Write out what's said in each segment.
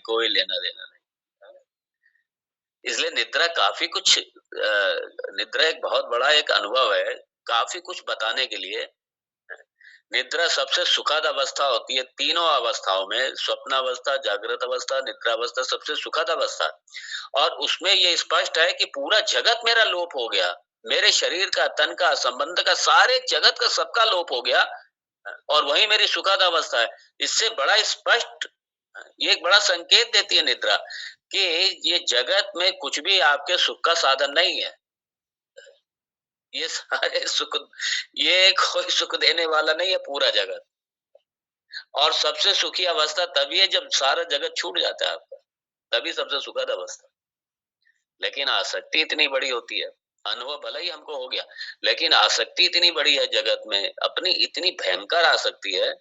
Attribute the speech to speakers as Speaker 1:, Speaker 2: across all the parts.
Speaker 1: कोई लेना देना नहीं। इसलिए निद्रा काफी कुछ निद्रा एक बहुत बड़ा एक अनुभव है, काफी कुछ बताने के लिए। निद्रा सबसे सुखद अवस्था होती है तीनों अवस्थाओं में, स्वप्नावस्था, जागृत अवस्था, निद्रा अवस्था सबसे सुखद अवस्था। और उसमें ये स्पष्ट है कि पूरा जगत मेरा लोप हो गया, मेरे शरीर का, तन का, संबंध का, सारे जगत का सबका लोप हो गया, और वही मेरी सुखद अवस्था है। इससे बड़ा स्पष्ट ये एक बड़ा संकेत देती है निद्रा कि ये जगत में कुछ भी आपके सुख का साधन नहीं है। ये सारे सुख, ये कोई सुख देने वाला नहीं है पूरा जगत। और सबसे सुखी अवस्था तभी है जब सारा जगत छूट जाता है आपका, तभी सबसे सुखद अवस्था। लेकिन आसक्ति इतनी बड़ी होती है, अनुभव भले ही हमको हो गया, लेकिन आसक्ति इतनी बड़ी है जगत में, अपनी इतनी भयंकर आसक्ति है,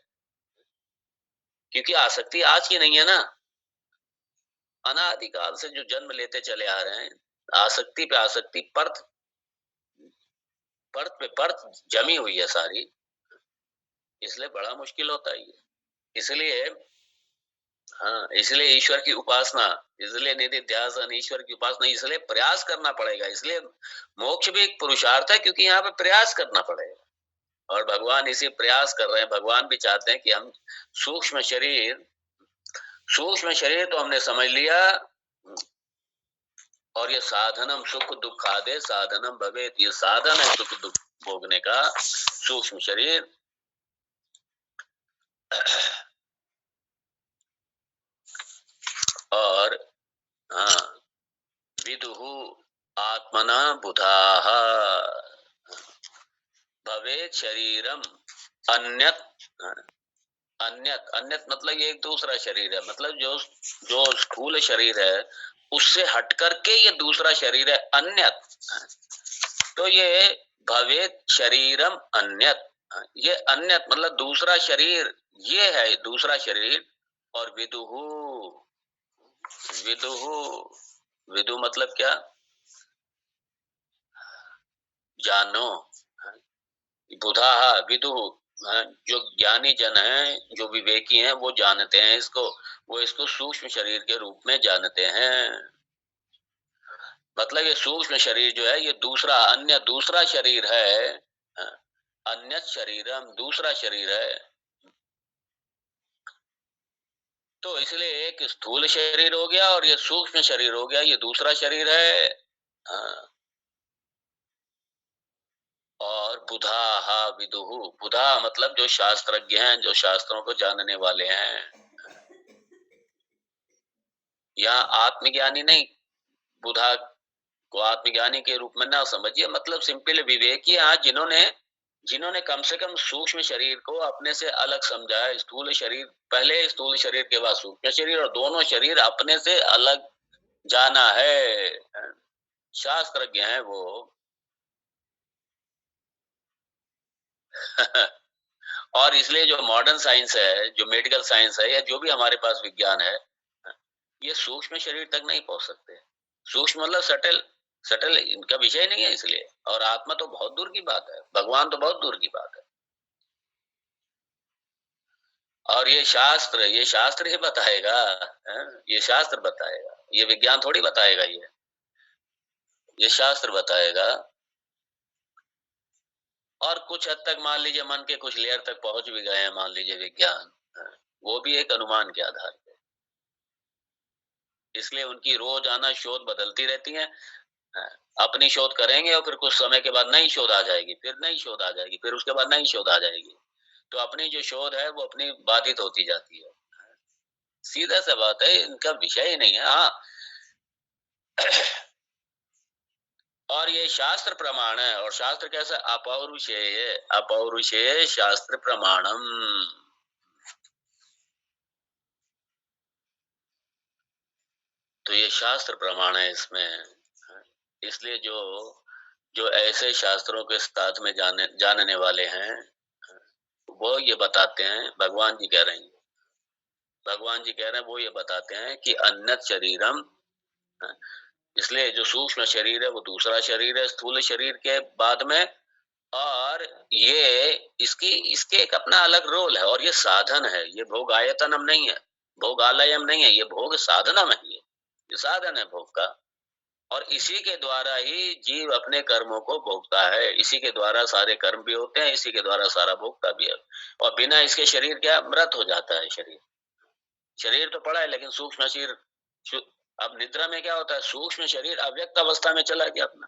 Speaker 1: क्योंकि आसक्ति आज की नहीं है ना, अनादिकाल से जो जन्म लेते चले आ रहे हैं, आसक्ति पे आसक्ति, परत परत पे परत जमी हुई है सारी, इसलिए बड़ा मुश्किल होता है ये। इसलिए हाँ, इसलिए ईश्वर की उपासना, इसलिए निधिध्यासन, ईश्वर की उपासना, इसलिए प्रयास करना पड़ेगा। इसलिए मोक्ष भी एक पुरुषार्थ है, क्योंकि यहाँ पे प्रयास करना पड़ेगा, और भगवान इसी प्रयास कर रहे हैं। भगवान भी चाहते हैं कि हम सूक्ष्म शरीर तो हमने समझ लिया, और ये साधनम सुख दुखादे साधनम भवेत, ये साधन है सुख दुख भोगने का, सूक्ष्म शरीर। और हाँ, विदुहु आत्मना बुधाः भवेत शरीरम अन्यत। अन्यत, अन्यत मतलब ये एक दूसरा शरीर है, मतलब जो स्थूल शरीर है उससे हट करके ये दूसरा शरीर है, अन्यत। तो ये भवेत शरीरम अन्यत, ये अन्यत मतलब दूसरा शरीर, ये है दूसरा शरीर। और विदुहु, विदुहु, विदु मतलब क्या? जानो। बुधा विदुहु, जो ज्ञानी जन हैं, जो विवेकी हैं, वो जानते हैं इसको, वो इसको सूक्ष्म शरीर के रूप में जानते हैं। मतलब ये सूक्ष्म शरीर जो है, ये दूसरा, अन्य दूसरा शरीर है, अन्य शरीरम दूसरा शरीर है। तो इसलिए एक स्थूल शरीर हो गया और ये सूक्ष्म शरीर हो गया, ये दूसरा शरीर है। और बुधा विदुहु, बुधा मतलब जो शास्त्रज्ञ हैं, जो शास्त्रों को जानने वाले हैं। यहाँ आत्मज्ञानी नहीं, बुधा को आत्मज्ञानी के रूप में ना समझिए, मतलब सिंपल विवेकी, यहाँ जिन्होंने कम से कम सूक्ष्म शरीर को अपने से अलग समझा है। स्थूल शरीर पहले, स्थूल शरीर के बाद सूक्ष्म शरीर, और दोनों शरीर अपने से अलग जाना है, शास्त्रज्ञ हैं वो। और इसलिए जो मॉडर्न साइंस है, जो मेडिकल साइंस है, या जो भी हमारे पास विज्ञान है, ये सूक्ष्म शरीर तक नहीं पहुंच सकते। सूक्ष्म मतलब सटल, सटल इनका विषय नहीं है। इसलिए, और आत्मा तो बहुत दूर की बात है, भगवान तो बहुत दूर की बात है। और ये शास्त्र ही बताएगा, ये शास्त्र बताएगा, ये विज्ञान थोड़ी बताएगा, ये शास्त्र बताएगा। और कुछ हद तक मान लीजिए मन के कुछ लेयर तक पहुंच भी गए हैं, मान लीजिए विज्ञान, वो भी एक अनुमान के आधार पे। इसलिए उनकी रोजाना शोध बदलती रहती है। अपनी शोध करेंगे और फिर कुछ समय के बाद नई शोध आ जाएगी, फिर नई शोध आ जाएगी, फिर उसके बाद नई शोध आ जाएगी। तो अपनी जो शोध है वो अपनी बाधित होती जाती है। सीधा सा बात है, इनका विषय ही नहीं है। हाँ, और ये शास्त्र प्रमाण है। और शास्त्र कैसा? अपौरुषेय, अपौरुषेय शास्त्र प्रमाणम। तो ये शास्त्र प्रमाण है इसमें। इसलिए जो जो ऐसे शास्त्रों के साथ में जानने वाले हैं, वो ये बताते हैं, भगवान जी कह रहे हैं, भगवान जी कह रहे हैं, वो ये बताते हैं कि अन्यत शरीरम, इसलिए जो सूक्ष्म शरीर है वो दूसरा शरीर है स्थूल शरीर के बाद में। और ये इसके एक अपना अलग रोल है, और ये साधन है, ये भोग आयतनम नहीं है, भोगालयम नहीं है, ये भोग साधना में है, ये साधन है भोग का। और इसी के द्वारा ही जीव अपने कर्मों को भोगता है, इसी के द्वारा सारे कर्म भी होते हैं, इसी के द्वारा सारा भोगता भी है। और बिना इसके शरीर क्या मृत हो जाता है शरीर। शरीर तो पड़ा है लेकिन सूक्ष्म शरीर, अब निद्रा में क्या होता है, सूक्ष्म शरीर अव्यक्त अवस्था में चला गया अपना,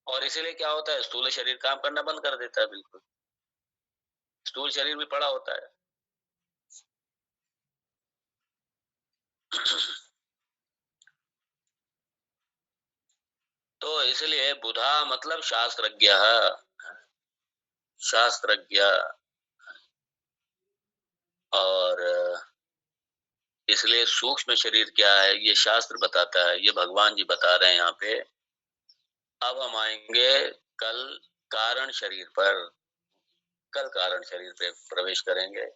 Speaker 1: और इसीलिए क्या होता है, स्थूल शरीर काम करना बंद कर देता है बिल्कुल, स्थूल शरीर भी पड़ा होता है। तो इसलिए बुधा मतलब शास्त्रज्ञ, शास्त्रज्ञ। और इसलिए सूक्ष्म शरीर क्या है ये शास्त्र बताता है, ये भगवान जी बता रहे हैं यहाँ पे। अब हम आएंगे कल कारण शरीर पर, कल कारण शरीर पे प्रवेश करेंगे।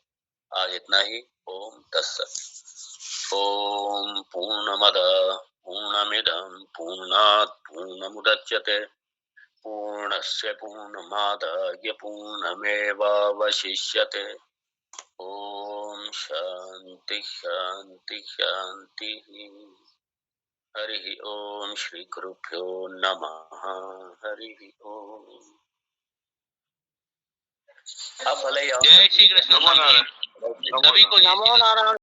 Speaker 1: आज इतना ही। ओम तत्सत। ओम पूर्णमद पूर्णमिदं पूर्णात् पूर्णमुदच्यते पूर्णस्य पूर्णमादाय पूर्णमेवावशिष्यते। ओम शांति शांति शांति। हरि ओम श्री गुरुभ्यो नमः। हरि ओम। अब भले ही
Speaker 2: जय श्री कृष्ण। सभी को
Speaker 3: नमो नारायण।